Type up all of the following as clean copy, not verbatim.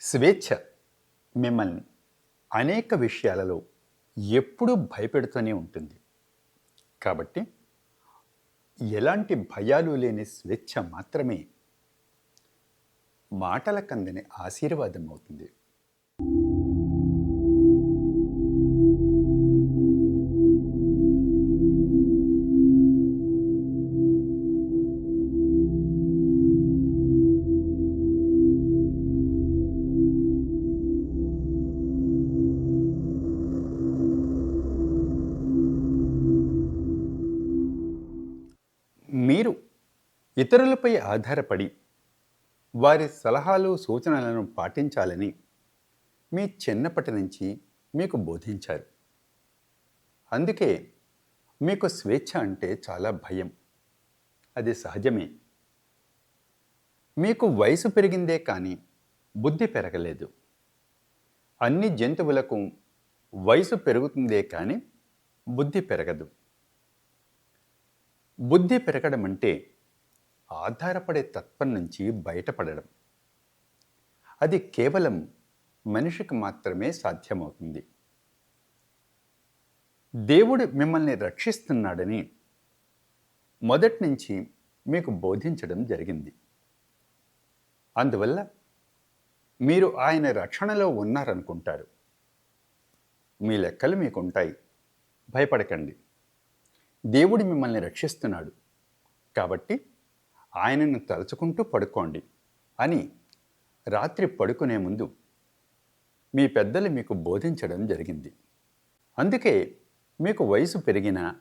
స్వేచ్ఛ మిమ్మల్ని అనేక విషయాలలో ఎప్పుడూ భయపెడుతూనే ఉంటుంది. కాబట్టి ఎలాంటి భయాలు లేని స్వేచ్ఛ మాత్రమే మాటల కందని ఆశీర్వాదం అవుతుంది. మీరు ఇతరులపై ఆధారపడి వారి సలహాలు సూచనలను పాటించాలని మీ చిన్నప్పటి నుంచి మీకు బోధించారు. అందుకే మీకు స్వేచ్ఛ అంటే చాలా భయం. అది సహజమే. మీకు వయసు పెరిగిందే కానీ బుద్ధి పెరగలేదు. అన్ని జంతువులకు వయసు పెరుగుతుందే కానీ బుద్ధి పెరగదు. బుద్ధి పెరగడం అంటే ఆధారపడే తత్వం నుంచి బయటపడడం. అది కేవలం మనిషికి మాత్రమే సాధ్యమవుతుంది. దేవుడు మిమ్మల్ని రక్షిస్తున్నాడని మొదటి నుంచి మీకు బోధించడం జరిగింది. అందువల్ల మీరు ఆయన రక్షణలో ఉన్నారనుకుంటారు. మీ లెక్కలు మీకుంటాయి. భయపడకండి. దేవుడు మిమ్మల్ని రక్షిస్తున్నాడు కాబట్టి ఆయనను తలుచుకుంటూ పడుకోండి అని రాత్రి పడుకునే ముందు మీ పెద్దలు మీకు బోధించడం జరిగింది. అందుకే మీకు వయసు పెరిగినా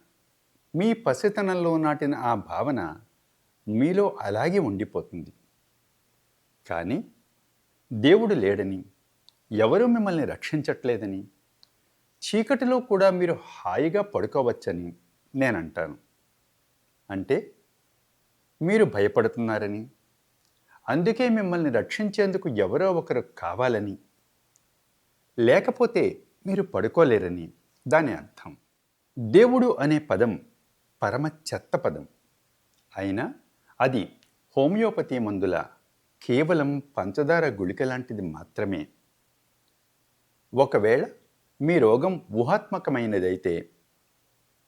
మీ పసితనంలో నాటిన ఆ భావన మీలో అలాగే ఉండిపోతుంది. కానీ దేవుడు లేడని, ఎవరూ మిమ్మల్ని రక్షించట్లేదని, చీకటిలో కూడా మీరు హాయిగా పడుకోవచ్చని నేనంటాను. అంటే మీరు భయపడుతున్నారని, అందుకే మిమ్మల్ని రక్షించేందుకు ఎవరో ఒకరు కావాలని, లేకపోతే మీరు పడుకోలేరని దాని అర్థం. దేవుడు అనే పదం పరమ చెత్త పదం. అయినా అది హోమియోపతి మందుల కేవలం పంచదార గుళిక లాంటిది మాత్రమే. ఒకవేళ మీ రోగం ఊహాత్మకమైనదైతే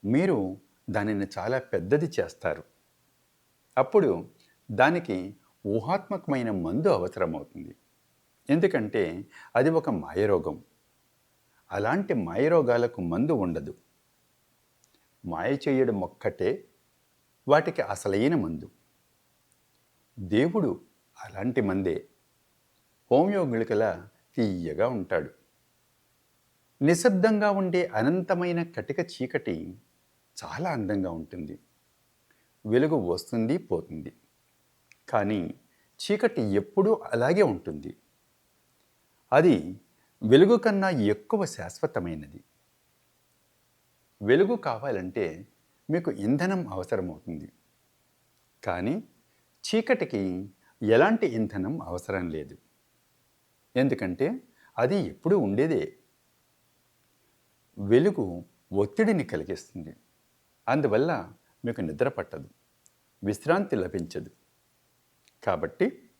మీరు దానిని చాలా పెద్దది చేస్తారు. అప్పుడు దానికి ఊహాత్మకమైన మందు అవసరమవుతుంది. ఎందుకంటే అది ఒక మాయరోగం. అలాంటి మాయరోగాలకు మందు ఉండదు. మాయ చేయడం ఒక్కటే వాటికి అసలైన మందు. దేవుడు అలాంటి మందే. హోమియో గుళికలా తీయగా ఉంటాడు. నిశ్శబ్దంగా ఉండే అనంతమైన కటిక చీకటి చాలా అందంగా ఉంటుంది. వెలుగు వస్తుంది పోతుంది. కానీ చీకటి ఎప్పుడూ అలాగే ఉంటుంది. అది వెలుగు కన్నా ఎక్కువ శాశ్వతమైనది. వెలుగు కావాలంటే మీకు ఇంధనం అవసరమవుతుంది. కానీ చీకటికి ఎలాంటి ఇంధనం అవసరం లేదు. ఎందుకంటే అది ఎప్పుడూ ఉండేదే. వెలుగు ఒత్తిడిని కలిగిస్తుంది. అందువల్ల మీకు నిద్ర పట్టదు, విశ్రాంతి లభించదు. కాబట్టి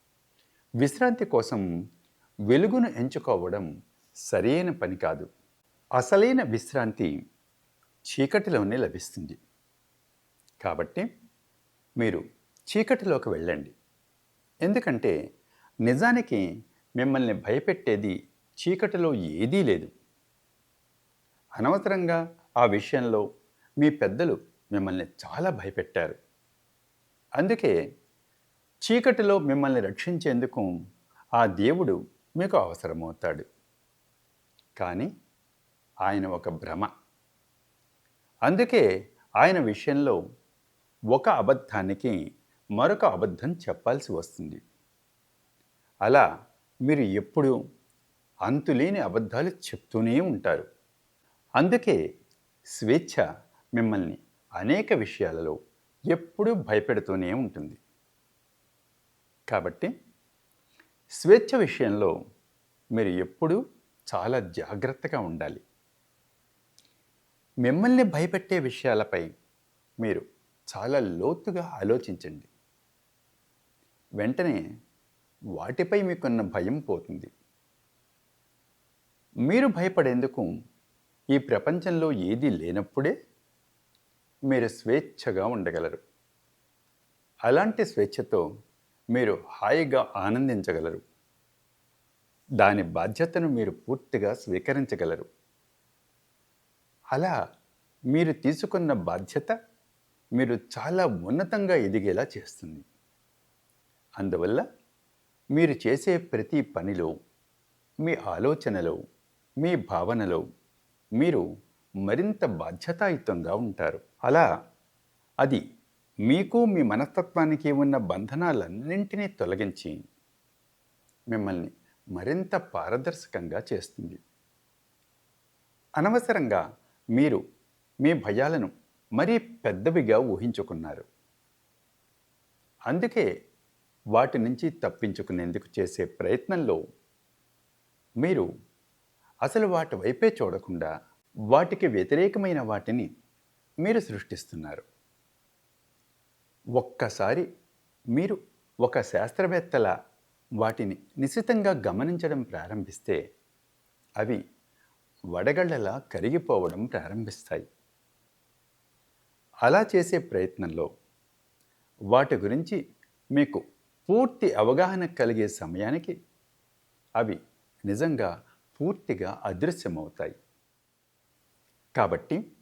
విశ్రాంతి కోసం వెలుగును ఎంచుకోవడం సరైన పని కాదు. అసలైన విశ్రాంతి చీకటిలోనే లభిస్తుంది. కాబట్టి మీరు చీకటిలోకి వెళ్ళండి. ఎందుకంటే నిజానికి మిమ్మల్ని భయపెట్టేది చీకటిలో ఏదీ లేదు. అనవసరంగా ఆ విషయంలో మీ పెద్దలు మిమ్మల్ని చాలా భయపెట్టారు. అందుకే చీకటిలో మిమ్మల్ని రక్షించేందుకు ఆ దేవుడు మీకు అవసరమవుతాడు. కానీ ఆయన ఒక భ్రమ. అందుకే ఆయన విషయంలో ఒక అబద్ధానికి మరొక అబద్ధం చెప్పాల్సి వస్తుంది. అలా మీరు ఎప్పుడూ అంతులేని అబద్ధాలు చెప్తూనే ఉంటారు. అందుకే స్వేచ్ఛ మిమ్మల్ని అనేక విషయాలలో ఎప్పుడూ భయపెడుతూనే ఉంటుంది. కాబట్టి స్వేచ్ఛ విషయంలో మీరు ఎప్పుడూ చాలా జాగ్రత్తగా ఉండాలి. మిమ్మల్ని భయపెట్టే విషయాలపై మీరు చాలా లోతుగా ఆలోచించండి. వెంటనే వాటిపై మీకున్న భయం పోతుంది. మీరు భయపడేందుకు ఈ ప్రపంచంలో ఏదీ లేనప్పుడే మీరు స్వేచ్ఛగా ఉండగలరు. అలాంటి స్వేచ్ఛతో మీరు హాయిగా ఆనందించగలరు. దాని బాధ్యతను మీరు పూర్తిగా స్వీకరించగలరు. అలా మీరు తీసుకున్న బాధ్యత మీరు చాలా ఉన్నతంగా ఎదిగేలా చేస్తుంది. అందువల్ల మీరు చేసే ప్రతి పనిలో, మీ ఆలోచనలో, మీ భావనలో మీరు మరింత బాధ్యతాయుతంగా ఉంటారు. అలా అది మీకు మీ మనస్తత్వానికి ఉన్న బంధనాలన్నింటినీ తొలగించి మిమ్మల్ని మరింత పారదర్శకంగా చేస్తుంది. అనవసరంగా మీరు మీ భయాలను మరీ పెద్దవిగా ఊహించుకున్నారు. అందుకే వాటి నుంచి తప్పించుకునేందుకు చేసే ప్రయత్నంలో మీరు అసలు వాటి వైపే చూడకుండా వాటికి వ్యతిరేకమైన వాటిని మీరు సృష్టిస్తున్నారు. ఒక్కసారి మీరు ఒక శాస్త్రవేత్తలా వాటిని నిశితంగా గమనించడం ప్రారంభిస్తే అవి వడగళ్లలా కరిగిపోవడం ప్రారంభిస్తాయి. అలా చేసే ప్రయత్నంలో వాటి గురించి మీకు పూర్తి అవగాహన కలిగే సమయానికి అవి నిజంగా పూర్తిగా అదృశ్యమవుతాయి. కాబట్టి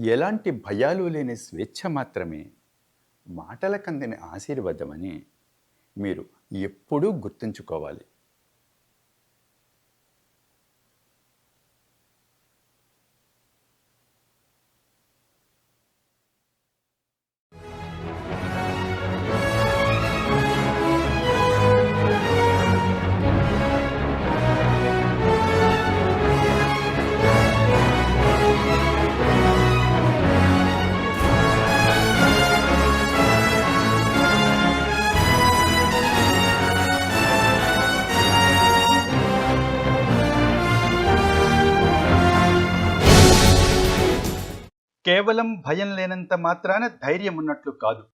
ఎలాంటి భయాలు లేని స్వేచ్ఛ మాత్రమే మాటల కందని ఆశీర్వాదమని మీరు ఎప్పుడూ గుర్తుంచుకోవాలి. కేవలం భయం లేనంత మాత్రాన ధైర్యం ఉన్నట్లు కాదు.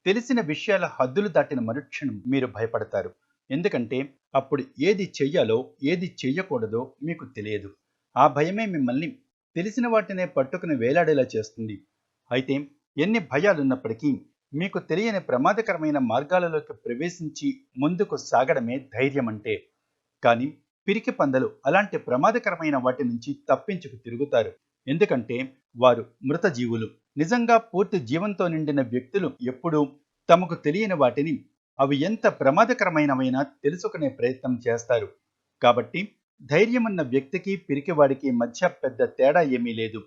తెలిసిన విషయాల హద్దులు దాటిన మరుక్షణం మీరు భయపడతారు. ఎందుకంటే అప్పుడు ఏది చెయ్యాలో ఏది చెయ్యకూడదో మీకు తెలియదు. ఆ భయమే మిమ్మల్ని తెలిసిన వాటినే పట్టుకుని వేలాడేలా చేస్తుంది. అయితే ఎన్ని భయాలున్నప్పటికీ మీకు తెలియని ప్రమాదకరమైన మార్గాలలోకి ప్రవేశించి ముందుకు సాగడమే ధైర్యం అంటే. కానీ పిరికి పందలు అలాంటి ప్రమాదకరమైన వాటి నుంచి తప్పించుకు తిరుగుతారు. ఎందుకంటే వారు మృత జీవులు. నిజంగా పూర్తి జీవంతో నిండిన వ్యక్తులు ఎప్పుడూ తమకు తెలియని వాటిని అవి ఎంత ప్రమాదకరమైనవైనా తెలుసుకునే ప్రయత్నం చేస్తారు. కాబట్టి ధైర్యమున్న వ్యక్తికి పిరికివాడికి మధ్య పెద్ద తేడా ఏమీ లేదు.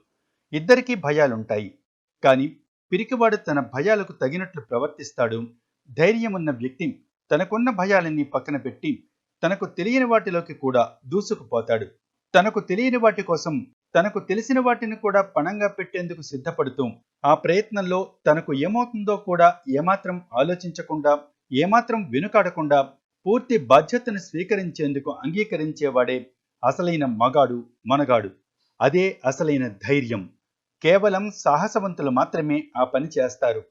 ఇద్దరికీ భయాలుంటాయి. కానీ పిరికివాడు తన భయాలకు తగినట్లు ప్రవర్తిస్తాడు. ధైర్యమున్న వ్యక్తి తనకున్న భయాలన్నీ పక్కన పెట్టి తనకు తెలియని వాటిలోకి కూడా దూసుకుపోతాడు. తనకు తెలియని వాటి కోసం తనకు తెలిసిన వాటిని కూడా పణంగా పెట్టేందుకు సిద్ధపడుతూ ఆ ప్రయత్నంలో తనకు ఏమవుతుందో కూడా ఏమాత్రం ఆలోచించకుండా, ఏమాత్రం వెనుకాడకుండా పూర్తి బాధ్యతను స్వీకరించేందుకు అంగీకరించేవాడే అసలైన మగాడు, మనగాడు. అదే అసలైన ధైర్యం. కేవలం సాహసవంతులు మాత్రమే ఆ పని చేస్తారు.